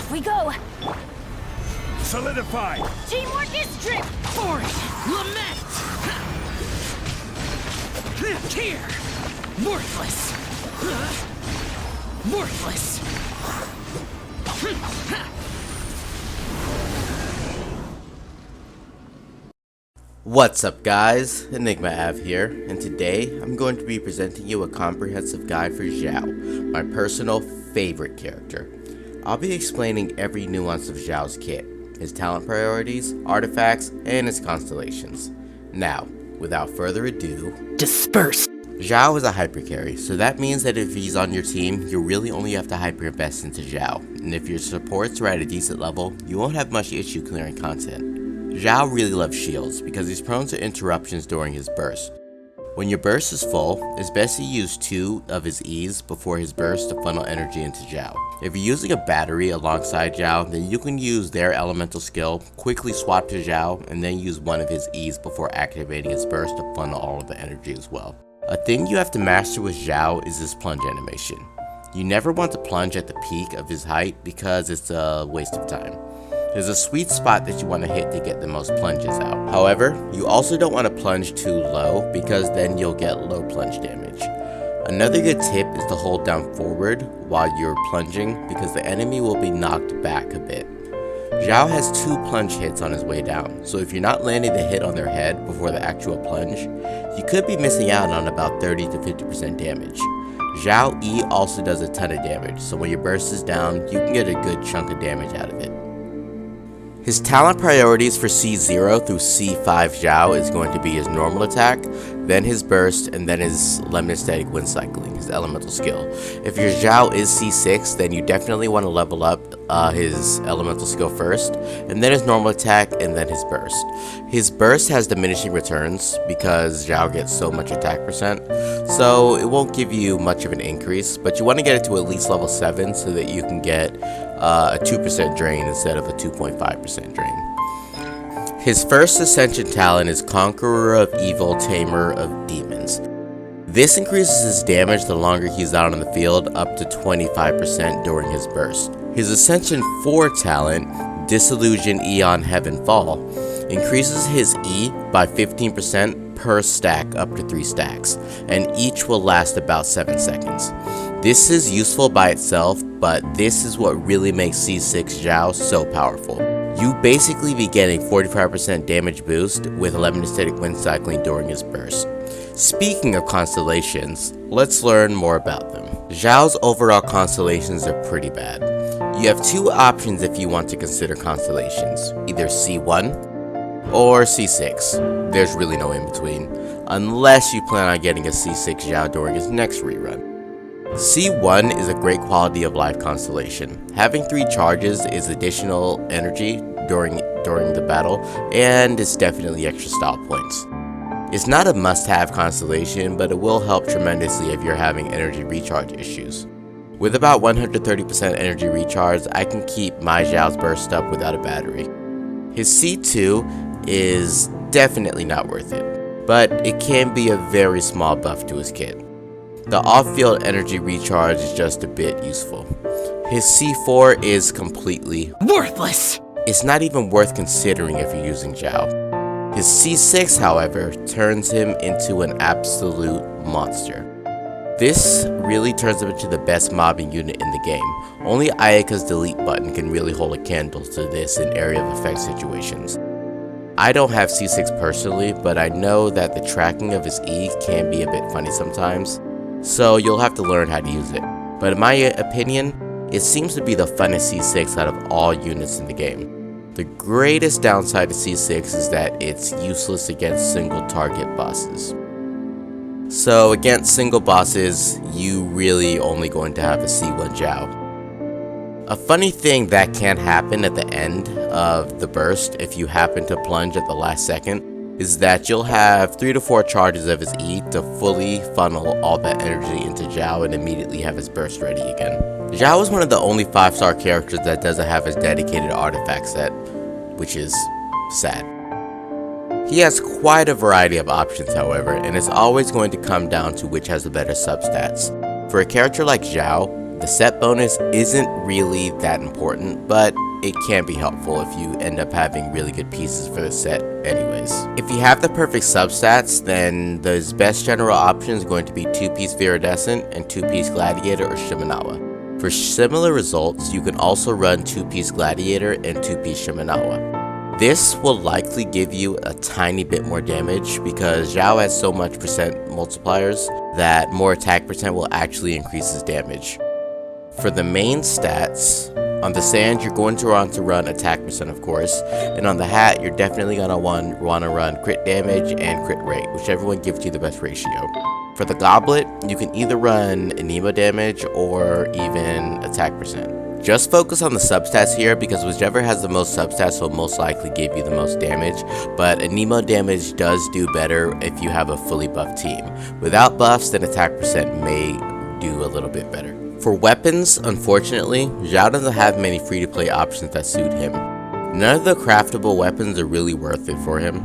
Off we go! Solidify! Teamwork is strength! For it! Lament! Here! Worthless! Worthless! What's up guys, Enigma Av here, and today I'm going to be presenting you a comprehensive guide for Xiao, my personal favorite character. I'll be explaining every nuance of Xiao's kit, his talent priorities, artifacts, and his constellations. Now, without further ado, disperse! Xiao is a hyper carry, so that means that if he's on your team, you really only have to hyper invest into Xiao, and if your supports are at a decent level, you won't have much issue clearing content. Xiao really loves shields because he's prone to interruptions during his burst. When your burst is full, it's best to use 2 of his E's before his burst to funnel energy into Xiao. If you're using a battery alongside Xiao, then you can use their elemental skill, quickly swap to Xiao, and then use 1 of his E's before activating his burst to funnel all of the energy as well. A thing you have to master with Xiao is his plunge animation. You never want to plunge at the peak of his height because it's a waste of time. There's a sweet spot that you want to hit to get the most plunges out. However, you also don't want to plunge too low because then you'll get low plunge damage. Another good tip is to hold down forward while you're plunging because the enemy will be knocked back a bit. Xiao has 2 plunge hits on his way down, so if you're not landing the hit on their head before the actual plunge, you could be missing out on about 30 to 50% damage. Xiao E also does a ton of damage, so when your burst is down, you can get a good chunk of damage out of it. His talent priorities for C0 through C5 Xiao is going to be his normal attack, then his burst, and then his lemon-static wind cycling, his elemental skill. If your Xiao is C6, then you definitely want to level up his elemental skill first, and then his normal attack, and then his burst. His burst has diminishing returns because Xiao gets so much attack percent, so it won't give you much of an increase, but you want to get it to at least level 7 so that you can get a 2% drain instead of a 2.5% drain. His first ascension talent is Conqueror of Evil, Tamer of Demons. This increases his damage the longer he's out on the field, up to 25% during his burst. His ascension 4 talent, Disillusion Eon Heaven Fall, increases his E by 15% per stack up to 3 stacks, and each will last about 7 seconds. This is useful by itself, but this is what really makes C6 Xiao so powerful. You basically be getting 45% damage boost with lemon-static wind cycling during his burst. Speaking of constellations, let's learn more about them. Xiao's overall constellations are pretty bad. You have 2 options if you want to consider constellations, either C1 or C6. There's really no in between, unless you plan on getting a C6 Xiao during his next rerun. C1 is a great quality of life constellation. Having 3 charges is additional energy during the battle, and it's definitely extra style points. It's not a must-have constellation, but it will help tremendously if you're having energy recharge issues. With about 130% energy recharge, I can keep my Xiao's burst up without a battery. His C2 is definitely not worth it, but it can be a very small buff to his kit. The off-field energy recharge is just a bit useful. His C4 is completely worthless! It's not even worth considering if you're using Xiao. His C6, however, turns him into an absolute monster. This really turns him into the best mobbing unit in the game. Only Ayaka's delete button can really hold a candle to this in area of effect situations. I don't have C6 personally, but I know that the tracking of his E can be a bit funny sometimes, so you'll have to learn how to use it. But in my opinion, it seems to be the funnest C6 out of all units in the game. The greatest downside to C6 is that it's useless against single target bosses. So against single bosses, you really only going to have a C1 Xiao. A funny thing that can happen at the end of the burst if you happen to plunge at the last second is that you'll have 3 to 4 charges of his E to fully funnel all that energy into Xiao and immediately have his burst ready again. Xiao is one of the only 5-star characters that doesn't have his dedicated artifact set, which is sad. He has quite a variety of options, however, and it's always going to come down to which has the better substats. For a character like Xiao, The set bonus isn't really that important, but it can be helpful if you end up having really good pieces for the set anyways. If you have the perfect substats, then the best general option is going to be 2-piece Viridescent and 2-piece Gladiator or Shimenawa. For similar results, you can also run 2-piece Gladiator and 2-piece Shimenawa. This will likely give you a tiny bit more damage because Xiao has so much percent multipliers that more attack percent will actually increase his damage. For the main stats, on the sand you're going to want to run attack percent of course, and on the hat you're definitely going to want to run crit damage and crit rate, whichever one gives you the best ratio. For the goblet, you can either run anemo damage or even attack percent. Just focus on the substats here because whichever has the most substats will most likely give you the most damage, but anemo damage does do better if you have a fully buffed team. Without buffs, then attack percent may do a little bit better. For weapons, unfortunately, Xiao doesn't have many free-to-play options that suit him. None of the craftable weapons are really worth it for him.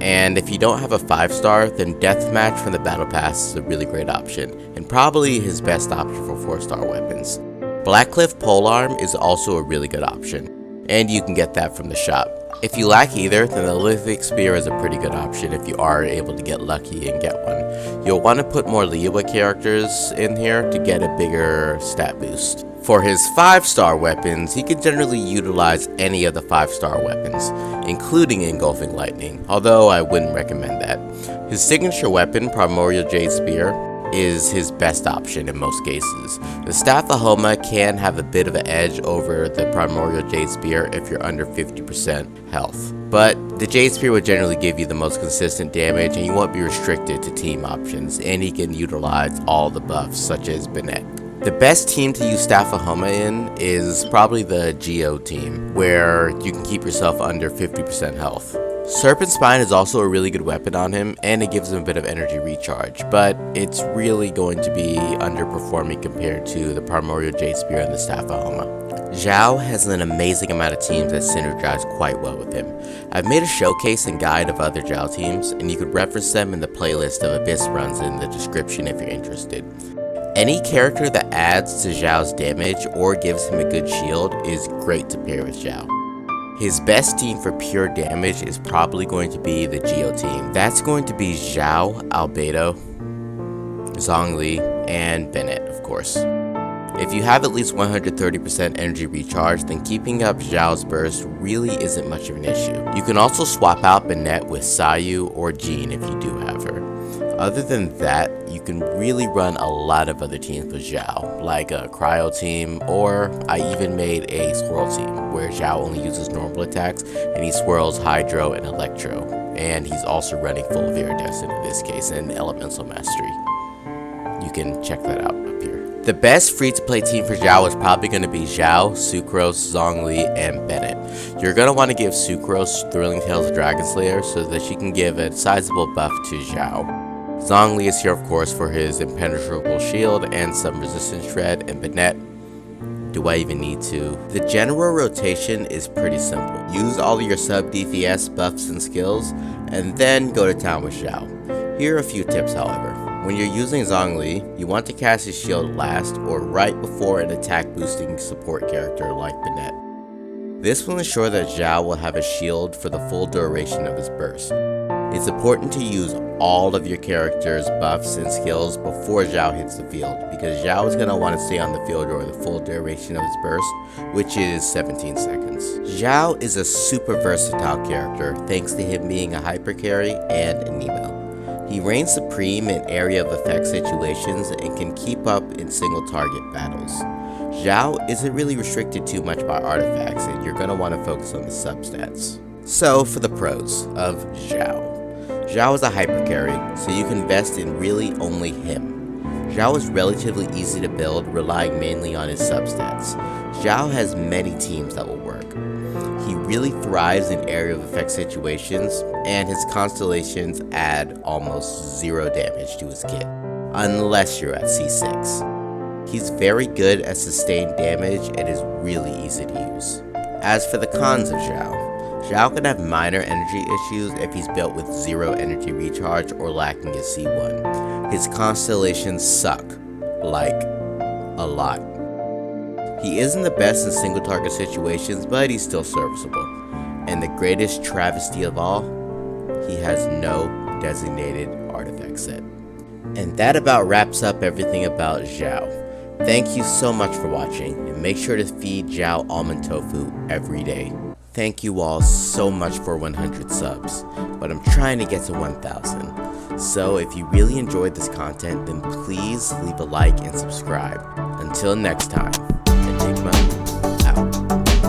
And if you don't have a 5-star, then Deathmatch from the Battle Pass is a really great option, and probably his best option for 4-star weapons. Blackcliff Polearm is also a really good option, and you can get that from the shop. If you lack either, then the Lithic Spear is a pretty good option if you are able to get lucky and get one. You'll want to put more Liyue characters in here to get a bigger stat boost. For his 5-star weapons, he can generally utilize any of the 5-star weapons, including Engulfing Lightning, although I wouldn't recommend that. His signature weapon, Primordial Jade Spear, is his best option in most cases. The Staff of Homa can have a bit of an edge over the Primordial Jade Spear if you're under 50% health, but the Jade Spear would generally give you the most consistent damage and you won't be restricted to team options, and he can utilize all the buffs such as Bennett. The best team to use Staff of Homa in is probably the Geo team, where you can keep yourself under 50% health. Serpent Spine is also a really good weapon on him, and it gives him a bit of energy recharge, but it's really going to be underperforming compared to the Primordial Jade Spear and the Staff of Homa. Xiao has an amazing amount of teams that synergize quite well with him. I've made a showcase and guide of other Xiao teams, and you could reference them in the playlist of Abyss runs in the description if you're interested. Any character that adds to Xiao's damage or gives him a good shield is great to pair with Xiao. His best team for pure damage is probably going to be the Geo team. That's going to be Xiao, Albedo, Zhongli, and Bennett, of course. If you have at least 130% energy recharge, then keeping up Xiao's burst really isn't much of an issue. You can also swap out Bennett with Sayu or Jean if you do have her. Other than that, you can really run a lot of other teams with Xiao, like a Cryo team, or I even made a Swirl team, where Xiao only uses normal attacks, and he swirls Hydro and Electro, and he's also running full Viridescent in this case, and Elemental Mastery. You can check that out up here. The best free-to-play team for Xiao is probably going to be Xiao, Sucrose, Zhongli, and Bennett. You're going to want to give Sucrose Thrilling Tales Dragon Slayer so that she can give a sizable buff to Xiao. Zhongli is here of course for his impenetrable shield and some resistance shred, and Bennett, do I even need to? The general rotation is pretty simple. Use all of your sub DPS buffs and skills, and then go to town with Xiao. Here are a few tips however. When you're using Zhongli, you want to cast his shield last or right before an attack boosting support character like Bennett. This will ensure that Xiao will have a shield for the full duration of his burst. It's important to use all of your character's buffs and skills before Xiao hits the field, because Xiao is going to want to stay on the field during the full duration of his burst, which is 17 seconds. Xiao is a super versatile character thanks to him being a hyper carry and a Nemo. He reigns supreme in area of effect situations and can keep up in single target battles. Xiao isn't really restricted too much by artifacts, and you're going to want to focus on the substats. So for the pros of Xiao. Xiao is a hyper carry, so you can invest in really only him. Xiao is relatively easy to build, relying mainly on his substats. Xiao has many teams that will work. He really thrives in area of effect situations, and his constellations add almost 0 damage to his kit, unless you're at C6. He's very good at sustained damage and is really easy to use. As for the cons of Xiao can have minor energy issues if he's built with 0 energy recharge or lacking a C1. His constellations suck, like, a lot. He isn't the best in single target situations, but he's still serviceable. And the greatest travesty of all, he has no designated artifact set. And that about wraps up everything about Xiao. Thank you so much for watching, and make sure to feed Xiao almond tofu every day. Thank you all so much for 100 subs, but I'm trying to get to 1,000. So if you really enjoyed this content, then please leave a like and subscribe. Until next time, Enigma.